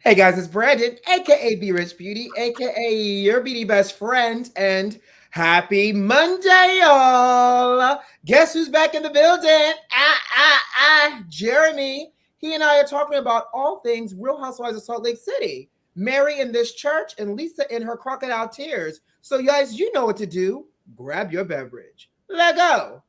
Hey guys, it's Brandon, aka B.Rich Beauty, aka your beauty best friend, and happy Monday, y'all! Guess who's back in the building? Jeremy. He and I are talking about all things Real Housewives of Salt Lake City. Mary in this church and Lisa in her crocodile tears. So, guys, you know what to do. Grab your beverage. Let go.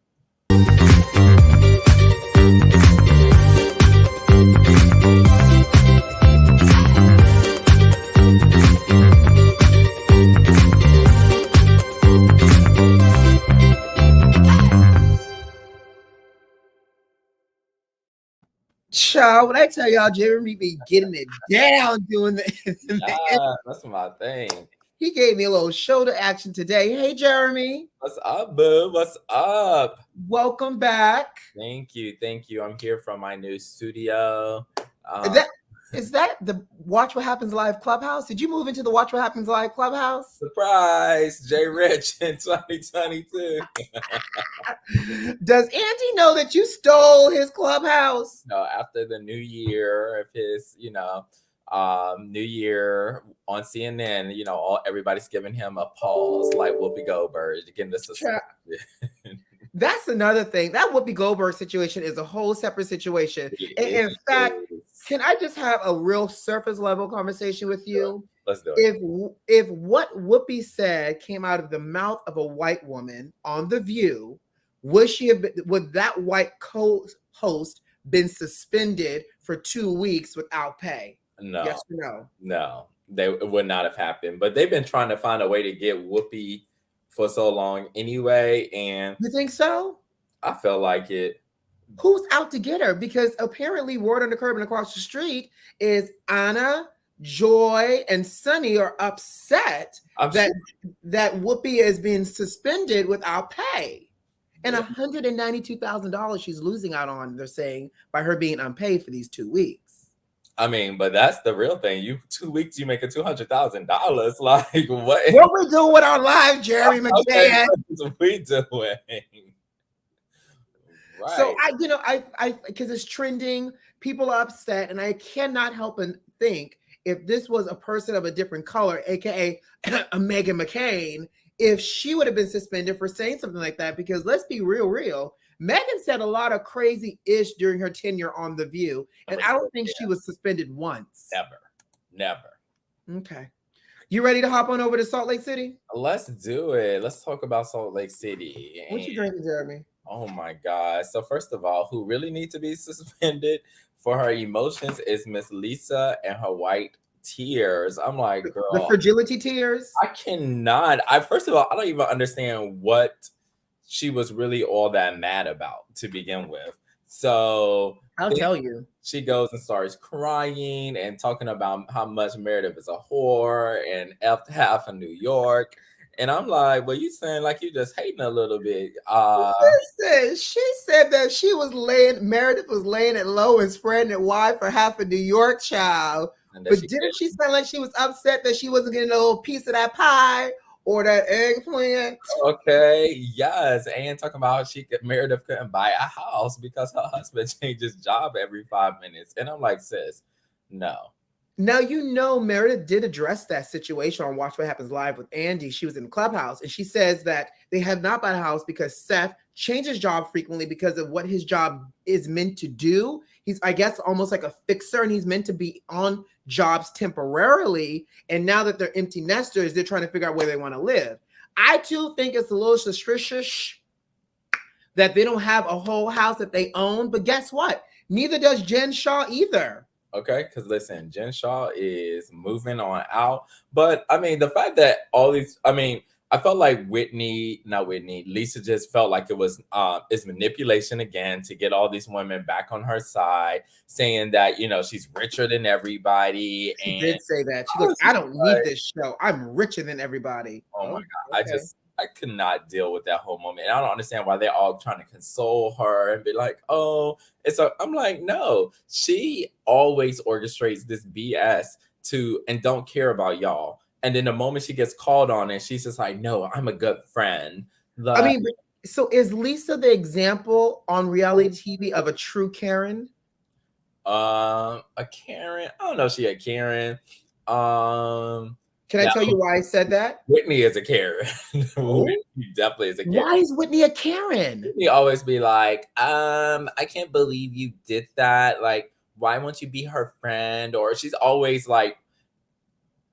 Child, when I tell y'all, Jeremy be getting it down doing Yeah, that's my thing. He gave me a little shoulder action today. Hey, Jeremy. What's up, boo? What's up? Welcome back. Thank you. Thank you. I'm here from my new studio. That is that the Watch What Happens Live Clubhouse? Did you move into the Watch What Happens Live Clubhouse? Surprise, J-Rich in 2022. Does Andy know that you stole his clubhouse? No, after the new year of his, new year on CNN, everybody's giving him a pause, like Whoopi Goldberg, getting the suspension. That's another thing. That Whoopi Goldberg situation is a whole separate situation. In fact, can I just have a real surface level conversation with you? Let's do it. If what Whoopi said came out of the mouth of a white woman on The View, would that white co-host been suspended for 2 weeks without pay? No. Yes or no? No, it would not have happened. But they've been trying to find a way to get Whoopi for so long anyway. And you think so? I feel like it. Who's out to get her? Because apparently word on the curb and across the street is Anna, Joy, and Sunny are upset that Whoopi is being suspended without pay. And $192,000 she's losing out on, they're saying, by her being unpaid for these 2 weeks. I mean, but that's the real thing. 2 weeks, you make $200,000. Like what? What we doing with our lives, Jerry McMahon? Okay, what we doing? Right. So I because it's trending, people are upset, and I cannot help but think if this was a person of a different color, aka a Meghan McCain, if she would have been suspended for saying something like that. Because let's be real. Meghan said a lot of crazy ish during her tenure on The View, and I don't think she was suspended once. Never. Okay. You ready to hop on over to Salt Lake City? Let's do it. Let's talk about Salt Lake City. What you drinking, Jeremy? Oh my God. So first of all, who really needs to be suspended for her emotions is Miss Lisa and her white tears. I'm like, girl. The fragility tears? I cannot. First of all, I don't even understand what she was really all that mad about to begin with. So I'll tell you. She goes and starts crying and talking about how much Meredith is a whore and effed half of New York. And I'm like, well, you saying like you just hating a little bit. Listen, she said that Meredith was laying it low and spreading it wide for half of New York, child. But didn't she sound like she was upset that she wasn't getting a little piece of that pie or that eggplant? Okay, yes. And talking about Meredith couldn't buy a house because her husband changes job every 5 minutes. And I'm like, sis, no. Now, Meredith did address that situation on Watch What Happens Live with Andy. She was in the clubhouse, and she says that they have not bought a house because Seth changes job frequently because of what his job is meant to do. He's, I guess, almost like a fixer, and he's meant to be on jobs temporarily. And now that they're empty nesters, they're trying to figure out where they want to live. I, too, think it's a little suspicious that they don't have a whole house that they own. But guess what? Neither does Jen Shaw either. Okay, because listen, Jen Shaw is moving on out. But I mean, the fact that I felt like Lisa just felt like it was it's manipulation again to get all these women back on her side, saying that she's richer than everybody. She did say that. She goes, I don't need this show. I'm richer than everybody. Oh my God. Okay. I could not deal with that whole moment. And I don't understand why they're all trying to console her and be like, oh, I'm like, no, she always orchestrates this BS and don't care about y'all. And then the moment she gets called on it, she's just like, no, I'm a good friend. So is Lisa the example on reality TV of a true Karen? A Karen. I don't know if she a Karen. Can I tell you why I said that? Whitney is a Karen. Oh? Whitney definitely is a Karen. Why is Whitney a Karen? Whitney always be like, I can't believe you did that. Like, why won't you be her friend? Or she's always like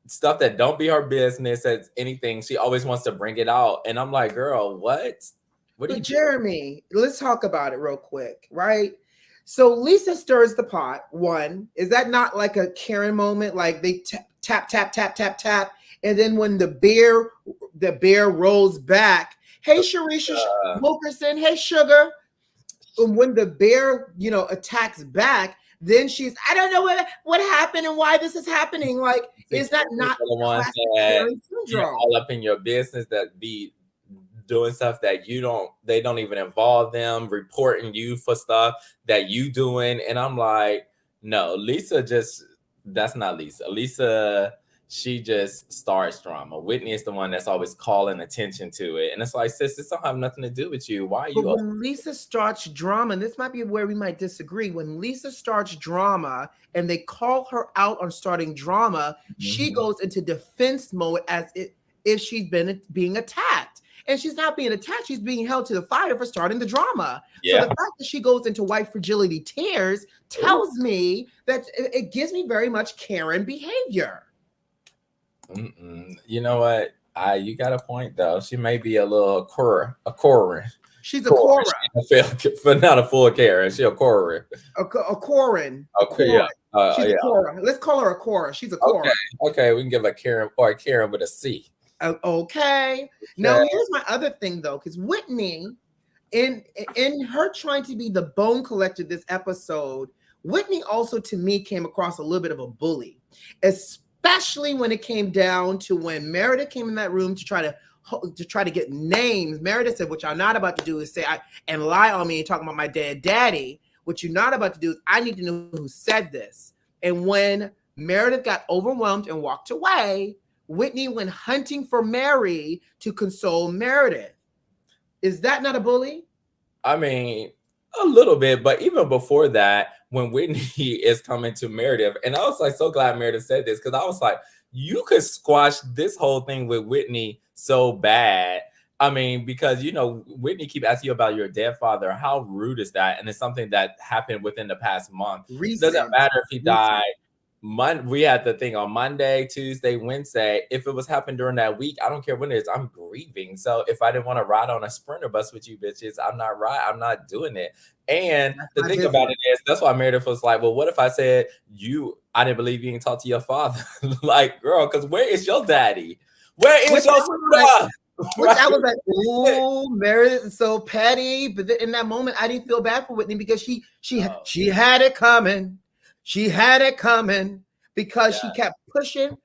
stuff that don't be her business as anything. She always wants to bring it out. And I'm like, girl, what? What are you Jeremy, let's talk about it real quick, right? So Lisa stirs the pot. One, is that not like a Karen moment? Like they tap, tap, tap, tap, tap. And then when the bear rolls back, hey, Sharisha Wilkerson, hey, sugar. And when the bear, attacks back, then she's, I don't know what happened and why this is happening. Like, is that not the ones that all up in your business that be doing stuff that they don't even involve them, reporting you for stuff that you doing? And I'm like, no, that's not Lisa. Lisa, she just starts drama. Whitney is the one that's always calling attention to it. And it's like, sis, this don't have nothing to do with you. Why are you? But when Lisa starts drama, and this might be where we might disagree. When Lisa starts drama and they call her out on starting drama, she goes into defense mode as if she's being attacked. And she's not being attacked. She's being held to the fire for starting the drama. Yeah. So the fact that she goes into white fragility tears tells me that it gives me very much Karen behavior. You know what? You got a point though. She may be a little Cora. She's a Cora. But not a full Karen. She's a Cora. A Corin. Okay, yeah. She's a Cora. Let's call her a Cora. She's a Cora. Okay, we can give a Karen or a Karen with a C. Okay. Now here's my other thing though, because Whitney, in her trying to be the bone collector this episode, Whitney also to me came across a little bit of a bully, especially when it came down to when Meredith came in that room to try to get names. Meredith said, what y'all not about to do is say and lie on me and talk about my dead daddy. What you're not about to do is I need to know who said this. And when Meredith got overwhelmed and walked away, Whitney went hunting for Mary to console Meredith. Is that not a bully? I mean, a little bit, but even before that, when Whitney is coming to Meredith, and I was like so glad Meredith said this, because I was like, you could squash this whole thing with Whitney so bad. I mean, because Whitney keep asking you about your dead father. How rude is that? And it's something that happened within the past month. It doesn't matter if he died. We had the thing on Monday, Tuesday, Wednesday. If it was happened during that week, I don't care when it is. I'm grieving. So if I didn't want to ride on a Sprinter bus with you bitches, I'm not doing it. And the thing about it is, that's why Meredith was like, well, what if I said I didn't believe you didn't talk to your father? Like, girl, because where is your daddy? Where is your son? Which I was like, oh, Meredith is so petty. But in that moment, I didn't feel bad for Whitney because she had it coming. She had it coming because she kept pushing.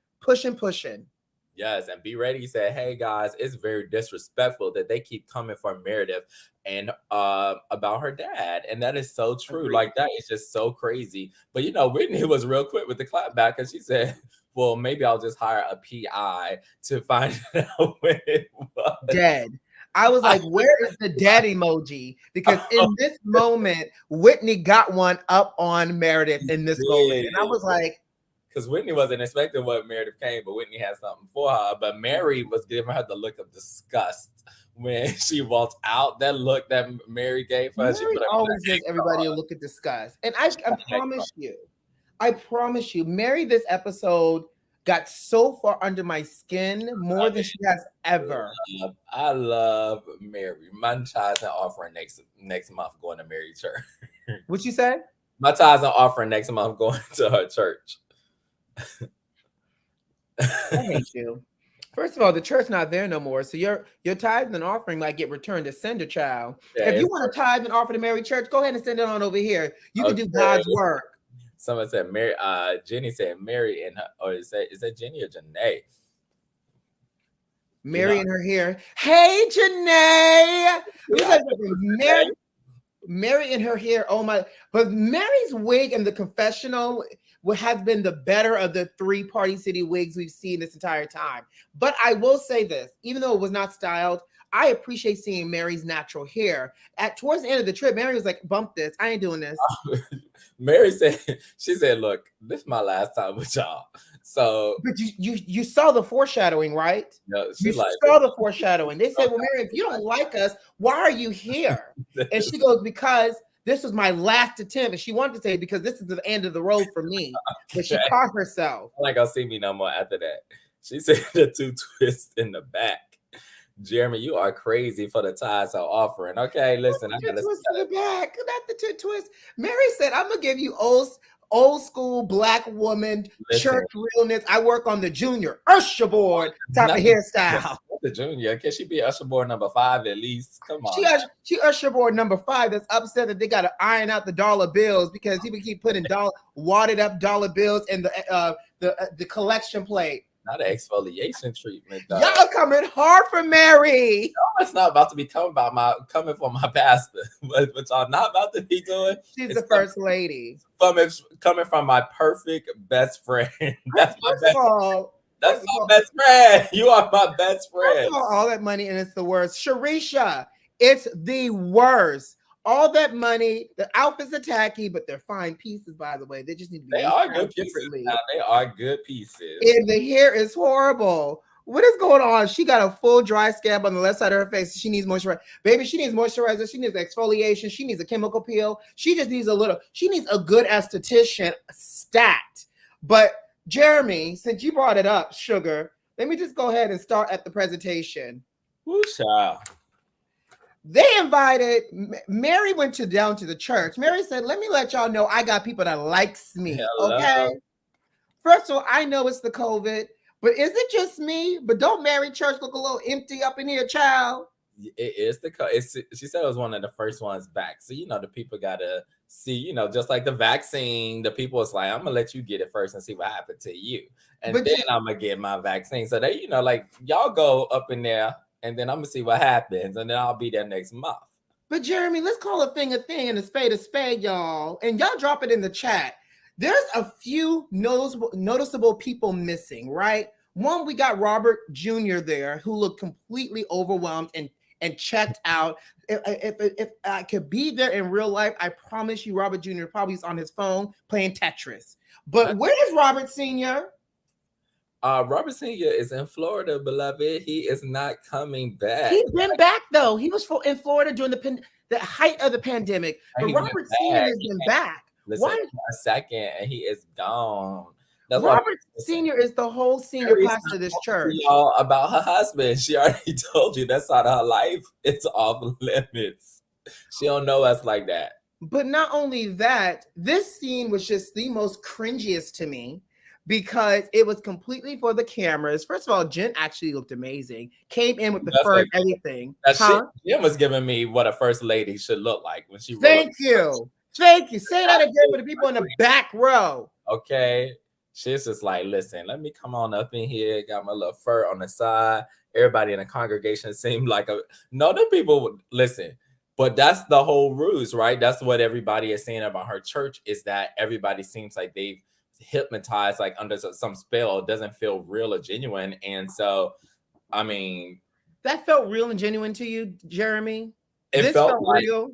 Yes, and B.Rich said, hey, guys, it's very disrespectful that they keep coming for Meredith and about her dad. And that is so true. Agreed. Like, that is just so crazy. But, Whitney was real quick with the clap back because she said, well, maybe I'll just hire a PI to find out when it was. Dead. I was like, where is the dead emoji? Because in this moment, Whitney got one up on Meredith in this moment. And I was like, because Whitney wasn't expecting what Meredith came, but Whitney had something for her. But Mary was giving her the look of disgust when she walked out. That look that Mary gave her. Mary always gives everybody a look of disgust. And I promise you, Mary this episode got so far under my skin more than she has ever. I love Mary. My tithes and offering next month going to Mary church. What you said? My tithes and offering next month going to her church. I hate you. First of all, the church not there no more. So your tithes and offering might get returned to sender, child. Yeah, if you want to tithe and offer to Mary church, go ahead and send it on over here. You can do God's work. Someone said Mary. Jenny said Mary and her, or is that Jenny or Janae? Mary and her hair. Hey, Janae. Mary and her hair. Oh my! But Mary's wig and the confessional has been the better of the 3 Party City wigs we've seen this entire time. But I will say this: even though it was not styled, I appreciate seeing Mary's natural hair. Towards the end of the trip, Mary was like, "Bump this. I ain't doing this." Mary said, she said, "Look, this is my last time with y'all." So, but you saw the foreshadowing, right? You like, saw the foreshadowing. They said, "Well, Mary, if you don't like us, why are you here?" And she goes, "Because this was my last attempt." And she wanted to say, "Because this is the end of the road for me." But she caught herself. Like, I'll see me no more after that. She said the 2 twists in the back. Jeremy, you are crazy for the tithes are offering. Okay, listen, I gotta twist in the back, not the 2 twists. Mary said, "I'm gonna give you old school Black woman church realness. I work on the junior usher board type of hairstyle." The junior, can she be usher board number 5 at least? Come on. She usher board number 5 that's upset that they got to iron out the dollar bills because people keep putting wadded up dollar bills in the collection plate. Not an exfoliation treatment, though. Y'all coming hard for Mary. No, it's not about to be coming from my pastor. What y'all not about to be doing? She's the first lady. Coming from my perfect best friend. That's my best friend. That's my best friend. You are my best friend. All that money and it's the worst. Sharisha, it's the worst. All that money, the outfits are tacky, but they're fine pieces, by the way. They just need to be. They are good pieces. Now, they are good pieces. And the hair is horrible. What is going on? She got a full dry scab on the left side of her face. She needs moisturizer. Baby, she needs moisturizer. She needs exfoliation. She needs a chemical peel. She just needs she needs a good esthetician stat. But Jeremy, since you brought it up, sugar, let me just go ahead and start at the presentation. Woo, child. They invited, Mary went down to the church. Mary said, "Let me let y'all know I got people that likes me." Hello. Okay. First of all, I know it's the COVID, but is it just me? But don't Mary church look a little empty up in here, child? It is she said it was one of the first ones back. So, the people got to see, just like the vaccine, the people was like, "I'm going to let you get it first and see what happened to you. And then I'm going to get my vaccine." So they, like, y'all go up in there and then I'm going to see what happens. And then I'll be there next month. But Jeremy, let's call a thing and a spade, y'all. And y'all drop it in the chat. There's a few noticeable people missing, right? One, we got Robert Jr. there who looked completely overwhelmed and checked out. If I could be there in real life, I promise you Robert Jr. probably is on his phone playing Tetris. But where is Robert Sr.? Robert Sr. is in Florida, beloved. He is not coming back. He's been back, though. He was in Florida during the height of the pandemic. But Robert Sr. has been back. Listen, a second, and he is gone. That's Robert Sr. is the whole senior pastor of this church. Y'all about her husband. She already told you that side of her life. It's off limits. She don't know us like that. But not only that, this scene was just the most cringiest to me because it was completely for the cameras. First of all, Jen actually looked amazing. Came in with the fur and everything. Jen was giving me what a first lady should look like when she. Thank you. Say that again for the people in the back row. Okay. She's just like, "Listen, let me come on up in here. Got my little fur on the side." Everybody in the congregation seemed like the people listen, but that's the whole ruse, right? That's what everybody is saying about her church is that everybody seems like they've hypnotized, like under some spell. It doesn't feel real or genuine. And so, I mean, that felt real and genuine to you, Jeremy? This felt like, real.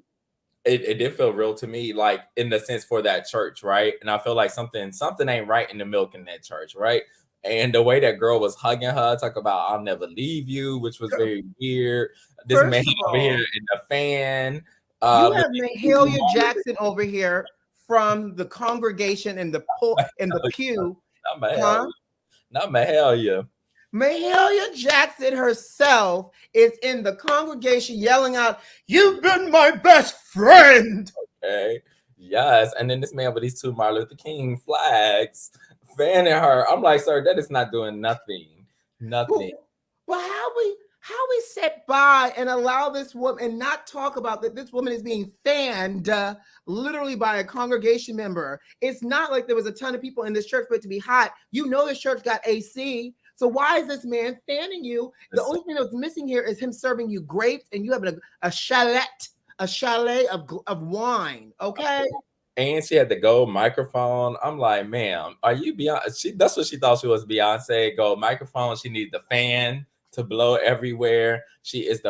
It did feel real to me, like in the sense for that church, right? And I feel like something ain't right in the milk in that church, right? And the way that girl was hugging her, talk about "I'll never leave you," which was very weird. This man over here in the fan. You have Mahalia Jackson over here from the congregation in the pew. Not Mahalia. Mahalia Jackson herself is in the congregation yelling out, "You've been my best friend." Okay. Yes. And then this man with these 2 Martin Luther King flags fanning her. I'm like, "Sir, that is not doing nothing." Nothing. But how we sit by and allow this woman and not talk about that this woman is being fanned literally by a congregation member. It's not like there was a ton of people in this church for it to be hot. This church got AC. So why is this man fanning you? The only thing that's missing here is him serving you grapes and you having a chalet of wine, okay? And she had the gold microphone. I'm like, "Ma'am, are you Beyonce?" That's what she thought she was, Beyonce. Gold microphone. She needed the fan to blow everywhere. She is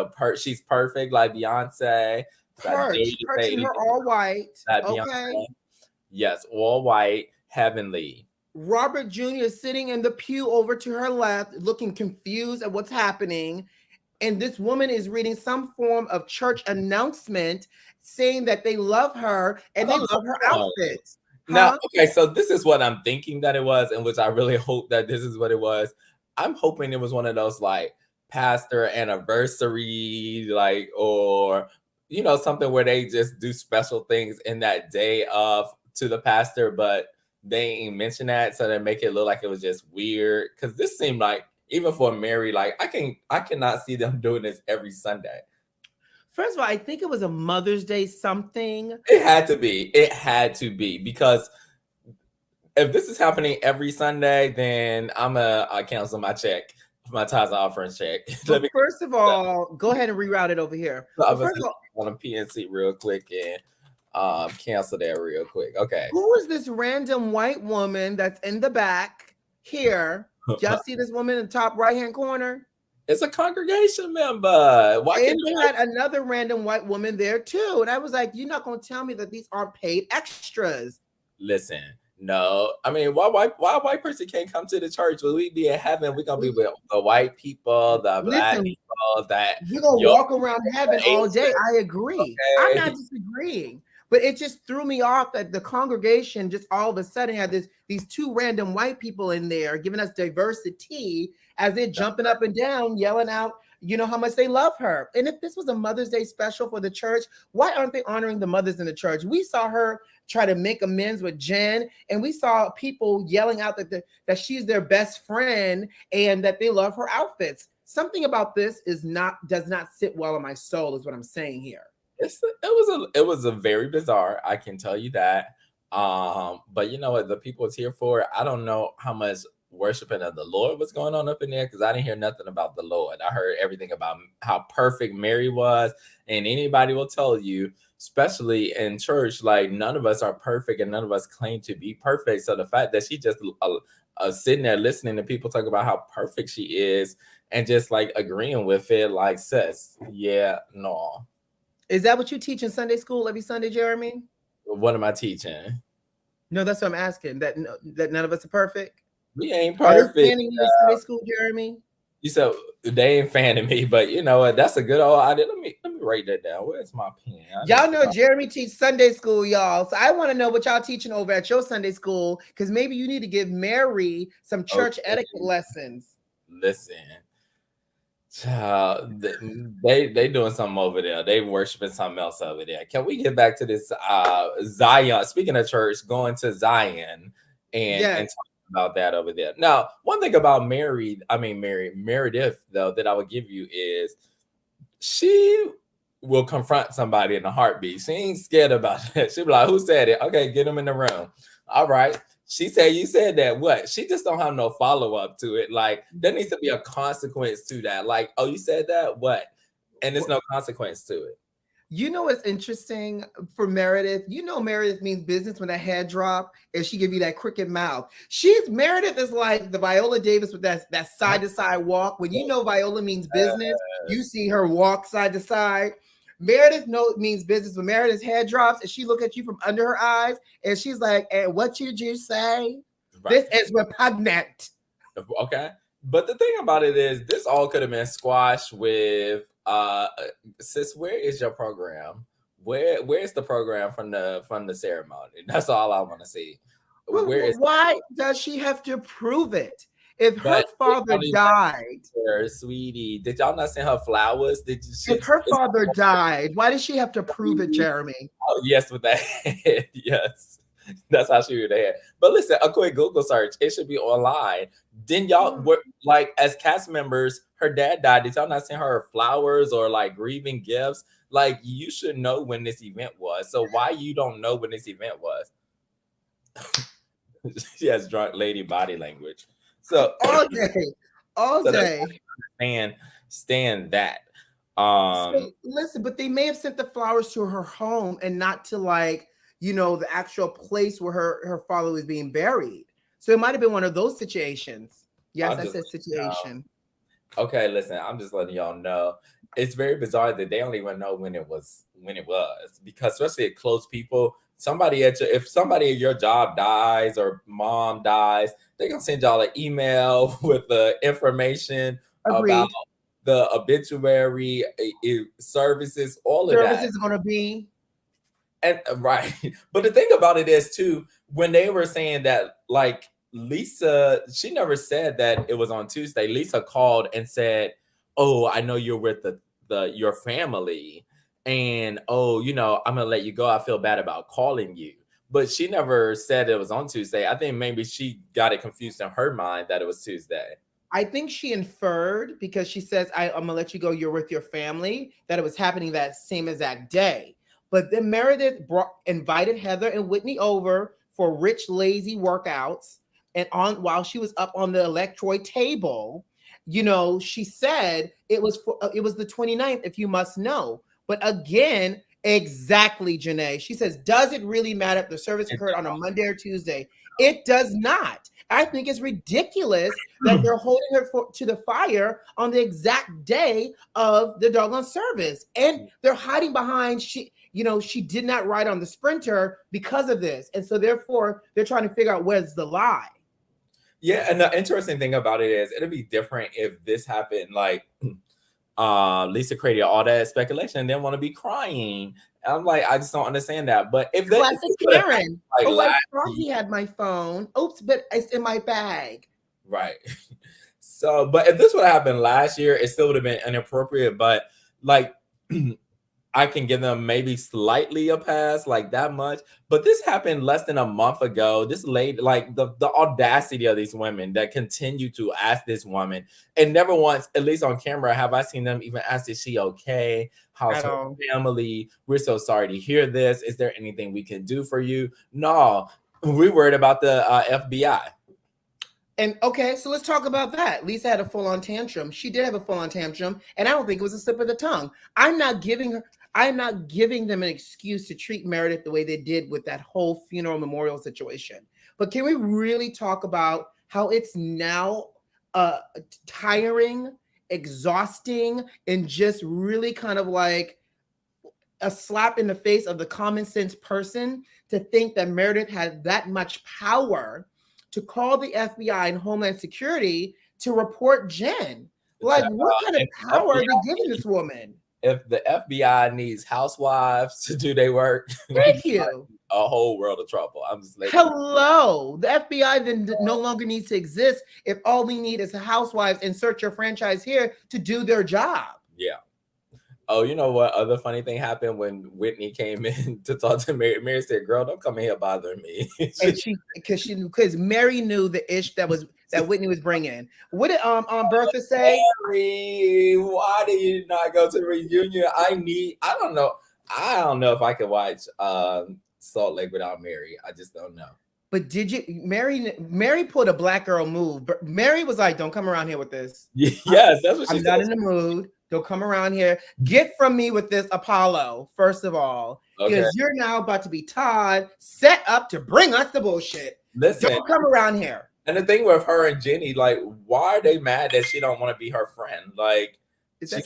she's perfect like Beyonce. So I dare you to Perch say in her anything all white. like Okay. Beyonce. Yes, all white, heavenly. Robert Jr. is sitting in the pew over to her left, looking confused at what's happening. And this woman is reading some form of church announcement saying that they love her and they love her outfits. Now, Huh? okay, so this is what I'm thinking that it was, and which I really hope that this is what it was. I'm hoping it was one of those like pastor anniversary, like, or something where they just do special things in that day of to the pastor, but they ain't mention that, so they make it look like it was just weird. Because this seemed like, even for Mary, like I cannot see them doing this every Sunday. First of all, I think it was a Mother's Day something. It had to be. It had to be, because if this is happening every Sunday, then I cancel my check, my tithes and offerings check. But first of all, go ahead and reroute it over here. I'm But first of all, on a PNC real quick and cancel that real quick. Okay. who is this random white woman that's in the back here? Y'all see this woman in the top right-hand corner? It's a congregation member. Why And they had another random white woman there too. And I was like, you're not going to tell me that these aren't paid extras. Listen, no. I mean, why a white person can't come to the church? Will we be in heaven? We're going to be with the white people, the black people, that you're going to walk around heaven all day. I agree. Okay. I'm not disagreeing. But it just threw me off that the congregation just all of a sudden had these two random white people in there giving us diversity as they're jumping up and down, yelling out, how much they love her. And if this was a Mother's Day special for the church, why aren't they honoring the mothers in the church? We saw her try to make amends with Jen, and we saw people yelling out that she's their best friend and that they love her outfits. Something about this does not sit well in my soul, is what I'm saying here. It was a very bizarre, I can tell you that. But you know what the people is here for? I don't know how much worshiping of the Lord was going on up in there, because I didn't hear nothing about the Lord. I heard everything about how perfect Mary was, and anybody will tell you, especially in church, like none of us are perfect and none of us claim to be perfect. So the fact that she just sitting there listening to people talk about how perfect she is and just like agreeing with it, like, sis, yeah, no. Is that what you teach in Sunday school every Sunday, Jeremy? What am I teaching? No, that's what I'm asking. That none of us are perfect. We ain't perfect. Are they fanning you in Sunday school, Jeremy? You said they ain't fanning me, but you know what? That's a good old idea. Let me write that down. Where's my pen? Y'all know Jeremy teaches Sunday school, y'all. So I want to know what y'all teaching over at your Sunday school, because maybe you need to give Mary some church etiquette lessons. Listen. They doing something over there. They worshiping something else over there. Can we get back to this Zion? Speaking of church, going to Zion and talking about that over there. Now, one thing about Meredith, though, that I would give you is she will confront somebody in a heartbeat. She ain't scared about that. She'll be like, "Who said it? Okay, get them in the room." All right. She said, you said that. What? She just don't have no follow-up to it. Like, there needs to be a consequence to that. Like, oh, you said that? What? And there's no consequence to it. You know what's interesting for Meredith? Meredith means business when that head drop and she give you that crooked mouth. Meredith is like the Viola Davis with that side-to-side walk. When Viola means business, you see her walk side to side. Meredith means business when Meredith's head drops and she look at you from under her eyes and she's like, "And what did you say?" Right. This is repugnant. Okay. But the thing about it is this all could have been squashed with sis, where is your program? Where's the program from the ceremony? That's all I want to see. Why does she have to prove it? If her father died, sweetie, did y'all not send her flowers? If her father died, why does she have to prove it, Jeremy? Oh, yes, with that. Yes. That's how she would have. But listen, a quick Google search, it should be online. Then y'all were like, as cast members, her dad died. Did y'all not send her flowers or like grieving gifts? Like, you should know when this event was. So why you don't know when this event was? She has drunk lady body language. So all day. Stand that. So, listen, but they may have sent the flowers to her home and not to the actual place where her father was being buried. So it might have been one of those situations. Yes, I said situation. Okay, listen, I'm just letting y'all know. It's very bizarre that they don't even know when it was because especially at close people, if somebody at your job dies or mom dies, they're gonna send y'all an email with the information about Agreed. the obituary services, all of Service that. is going to be. And right. But the thing about it is too, when they were saying that, like Lisa, she never said that it was on Tuesday. Lisa called and said, "Oh, I know you're with the your family, and oh, I'm gonna let you go. I feel bad about calling you." But she never said it was on Tuesday. I think maybe she got it confused in her mind that it was Tuesday. I think she inferred because she says, I'm gonna let you go, you're with your family, that it was happening that same exact day. But then Meredith invited Heather and Whitney over for rich, lazy workouts. And while she was up on the electroid table, she said it was the 29th, if you must know. But again, exactly, Janae. She says, does it really matter if the service occurred on a Monday or Tuesday? It does not. I think it's ridiculous that they're holding her to the fire on the exact day of the doggone service. And they're hiding behind she did not ride on the Sprinter because of this. And so therefore they're trying to figure out where's the lie. Yeah, and the interesting thing about it is it'll be different if this happened like Lisa created all that speculation and then want to be crying. I'm like, I just don't understand that. But if that Classic Karen. like Oh, I last thought he had my phone. Oops, but it's in my bag. right. So, but if this would have happened last year, it still would have been inappropriate. But like I can give them maybe slightly a pass, like that much. But this happened less than a month ago. This lady, like the audacity of these women that continue to ask this woman, and never once, at least on camera, have I seen them even ask, is she okay? How's her family? We're so sorry to hear this. Is there anything we can do for you? No, we're worried about the FBI. And okay, so let's talk about that. Lisa had a full-on tantrum. She did have a full-on tantrum, and I don't think it was a slip of the tongue. I'm not giving them an excuse to treat Meredith the way they did with that whole funeral memorial situation. But can we really talk about how it's now tiring, exhausting, and just really kind of like a slap in the face of the common sense person to think that Meredith had that much power to call the FBI and Homeland Security to report Jen. Like, what kind of power are they giving this woman? If the FBI needs housewives to do their work, thank you. A whole world of trouble. I'm just like, hello. The FBI then no longer needs to exist if all we need is the housewives and search your franchise here to do their job. Yeah. Oh, you know what? Other funny thing happened when Whitney came in to talk to Mary. Mary said, "Girl, don't come in here bothering me." And because Mary knew the ish that Whitney was bringing. What did Bertha say? Mary, why did you not go to the reunion? I don't know if I can watch Salt Lake without Mary. I just don't know. But did you Mary pulled a black girl move. Mary was like, "Don't come around here with this." Yes, that's what she said. I'm not in the mood. Don't come around here. Get from me with this, Apollo, first of all. Because you're now about to be Todd, set up to bring us the bullshit. Listen, don't come around here. And the thing with her and Jenny, like, why are they mad that she don't want to be her friend? Like, they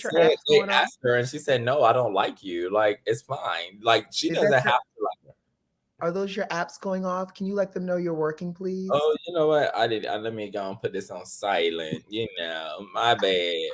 asked her and she said, "No, I don't like you. Like, it's fine. Like, she doesn't have to like her." Are those your apps going off? Can you let them know you're working, please? Oh, you know what? Let me go and put this on silent. My bad.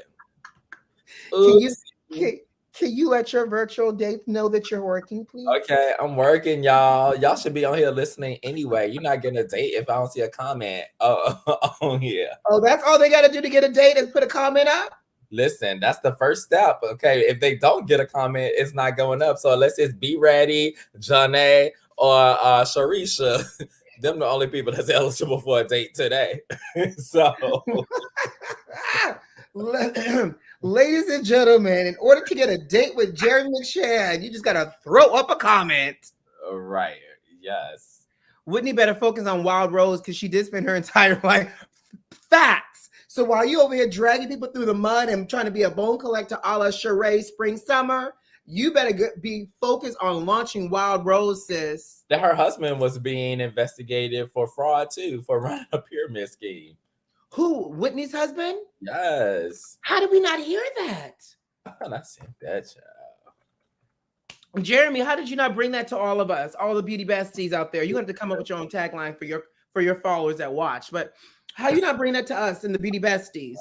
Can you let your virtual date know that you're working, please? Okay, I'm working, y'all. Y'all should be on here listening anyway. You're not getting a date if I don't see a comment on here. Oh, that's all they got to do to get a date is put a comment up? Listen, that's the first step. Okay, if they don't get a comment, it's not going up. So unless it's Be Ready, Janae, or Sharisha, them the only people that's eligible for a date today. So ladies and gentlemen, in order to get a date with Jerry McShane, you just got to throw up a comment. Right. Yes. Whitney better focus on Wild Rose because she did spend her entire life. Facts. So while you over here dragging people through the mud and trying to be a bone collector a la Sheree Spring Summer, you better be focused on launching Wild Rose, sis. That her husband was being investigated for fraud too, for running a pyramid scheme. Who? Whitney's husband? Yes. How did we not hear that? I thought I sent that, child. Jeremy, how did you not bring that to all of us, all the beauty besties out there? You have to come up with your own tagline for your followers that watch. But how you not bring that to us in the beauty besties?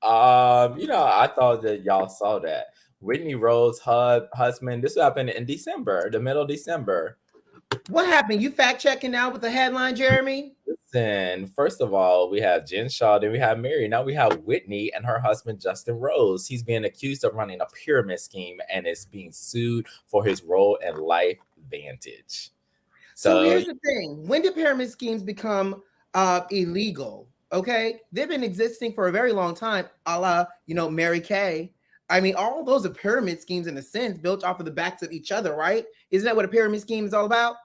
I thought that y'all saw that. Whitney Rose' husband. This happened in December, the middle of December. What happened? You fact checking now with the headline, Jeremy? Listen, first of all, we have Jen Shaw, then we have Mary. Now we have Whitney and her husband, Justin Rose. He's being accused of running a pyramid scheme and is being sued for his role in Life Vantage. So here's the thing. When did pyramid schemes become illegal? Okay. They've been existing for a very long time, a la, Mary Kay. I mean, all those are pyramid schemes in a sense, built off of the backs of each other, right? Isn't that what a pyramid scheme is all about?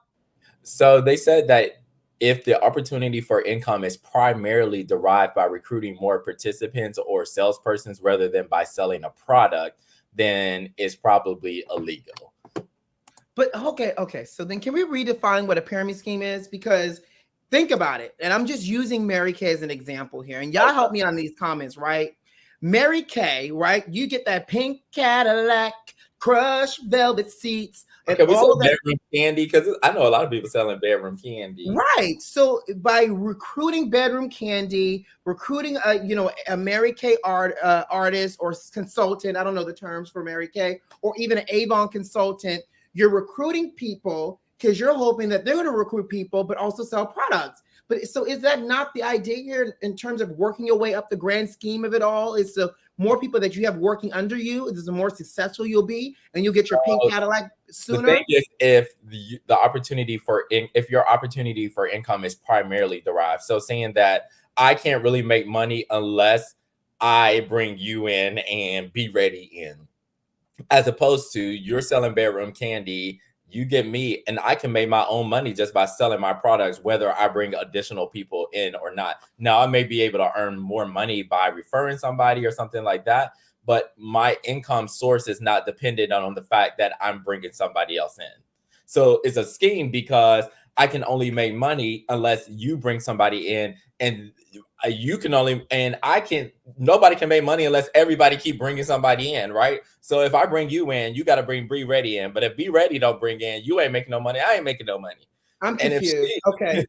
So they said that if the opportunity for income is primarily derived by recruiting more participants or salespersons rather than by selling a product, then it's probably illegal. But okay. So then can we redefine what a pyramid scheme is? Because think about it. And I'm just using Mary Kay as an example here. And y'all help me on these comments, right? Mary Kay, right? You get that pink Cadillac, crushed velvet seats. Okay, we sell bedroom candy because I know a lot of people selling bedroom candy. Right. So by recruiting bedroom candy, recruiting a Mary Kay artist or consultant, I don't know the terms for Mary Kay, or even an Avon consultant, you're recruiting people because you're hoping that they're going to recruit people, but also sell products. But so is that not the idea here in terms of working your way up the grand scheme of it all? Is the more people that you have working under you, is the more successful you'll be, and you'll get your pink Cadillac sooner? The thing is, if your opportunity for income is primarily derived, so saying that I can't really make money unless I bring you in and B.Rich in, as opposed to you're selling bedroom candy. You get me, and I can make my own money just by selling my products, whether I bring additional people in or not. Now, I may be able to earn more money by referring somebody or something like that, but my income source is not dependent on the fact that I'm bringing somebody else in. So it's a scheme because I can only make money unless you bring somebody in, and nobody can make money unless everybody keep bringing somebody in, right? So if I bring you in, you got to bring B.Rich in. But if B.Rich don't bring in, you ain't making no money. I ain't making no money. I'm confused. Okay.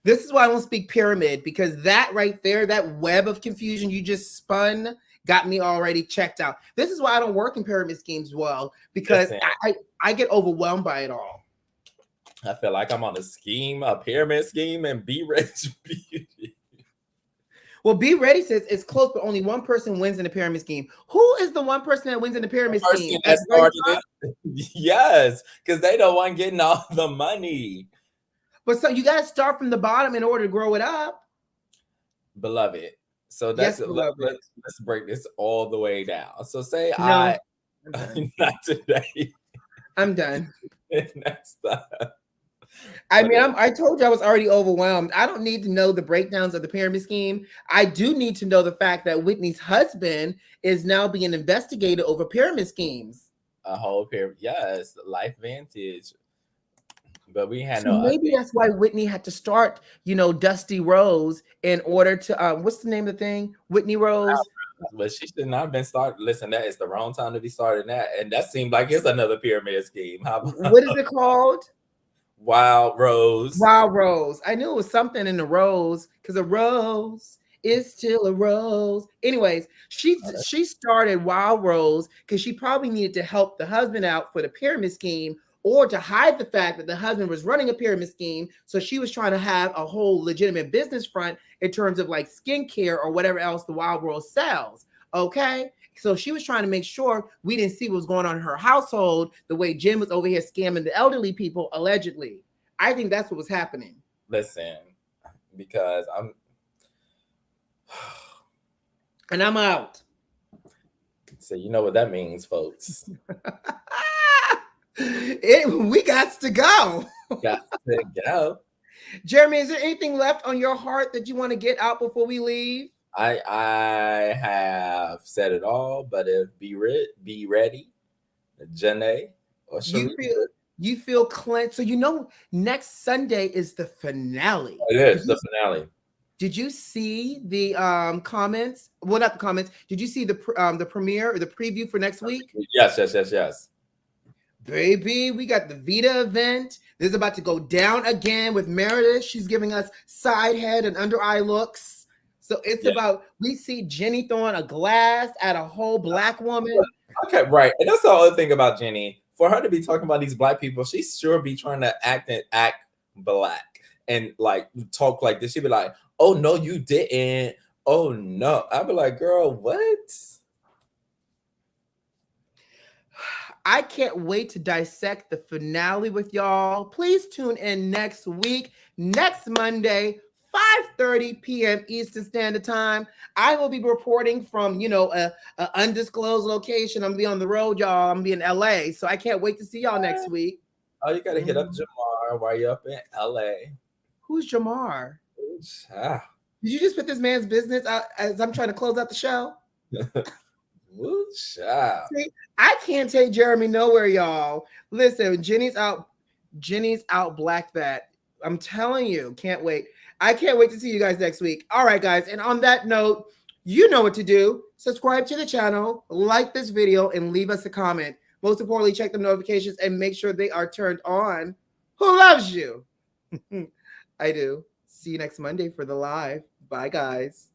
This is why I don't speak pyramid, because that right there, that web of confusion you just spun got me already checked out. This is why I don't work in pyramid schemes well, because I get overwhelmed by it all. I feel like I'm on a pyramid scheme, and B.Rich. Well, B.Rich says it's close, but only one person wins in the pyramid scheme. Who is the one person that wins in the pyramid scheme? That started it. Yes, because they don't want getting all the money. But so you got to start from the bottom in order to grow it up. Beloved. So that's let's break this all the way down. So say not today. I'm done. Next time. I told you I was already overwhelmed. I don't need to know the breakdowns of the pyramid scheme. I do need to know the fact that Whitney's husband is now being investigated over pyramid schemes. A whole pyramid, yes, Life Vantage. But we had maybe that's why Whitney had to start, Dusty Rose in order to what's the name of the thing? Whitney Rose. But she should not have been started. Listen, that is the wrong time to be starting that. And that seemed like it's another pyramid scheme. What is it called? Wild Rose. Wild Rose. I knew it was something in the rose, because a rose is still a rose. Anyways, she started Wild Rose because she probably needed to help the husband out for the pyramid scheme, or to hide the fact that the husband was running a pyramid scheme. So she was trying to have a whole legitimate business front in terms of like skincare or whatever else the Wild Rose sells. Okay. So she was trying to make sure we didn't see what was going on in her household, the way Jim was over here scamming the elderly people, allegedly. I think that's what was happening. Listen, because and I'm out. So you know what that means, folks. We got to go. Got to go. Jeremy, is there anything left on your heart that you want to get out before we leave? I have said it all, but if be ready, Janae or Sharita, you feel cleansed. So next Sunday is the finale. It is the finale. Did you see the comments? Well, not the comments. Did you see the premiere or the preview for next week? Yes. Baby, we got the Vita event. This is about to go down again with Meredith. She's giving us side head and under eye looks. So it's about, we see Jenny throwing a glass at a whole black woman. Okay, right. And that's the other thing about Jenny. For her to be talking about these black people, she sure be trying to act black and like talk like this. She'd be like, "Oh no, you didn't. Oh no." I'd be like, "Girl, what?" I can't wait to dissect the finale with y'all. Please tune in next week, next Monday, 5:30 p.m. Eastern Standard Time. I will be reporting from, a undisclosed location. I'm gonna be on the road, y'all. I'm gonna be in LA. So I can't wait to see y'all next week. Oh, you gotta hit up Jamar while you're up in LA. Who's Jamar? Ah. Did you just put this man's business out as I'm trying to close out the show? Woo, child. See, I can't take Jeremy nowhere, y'all. Listen, Jenny's out black that. I'm telling you, can't wait. I can't wait to see you guys next week. All right, guys. And on that note, you know what to do. Subscribe to the channel, like this video, and leave us a comment. Most importantly, check the notifications and make sure they are turned on. Who loves you? I do. See you next Monday for the live. Bye, guys.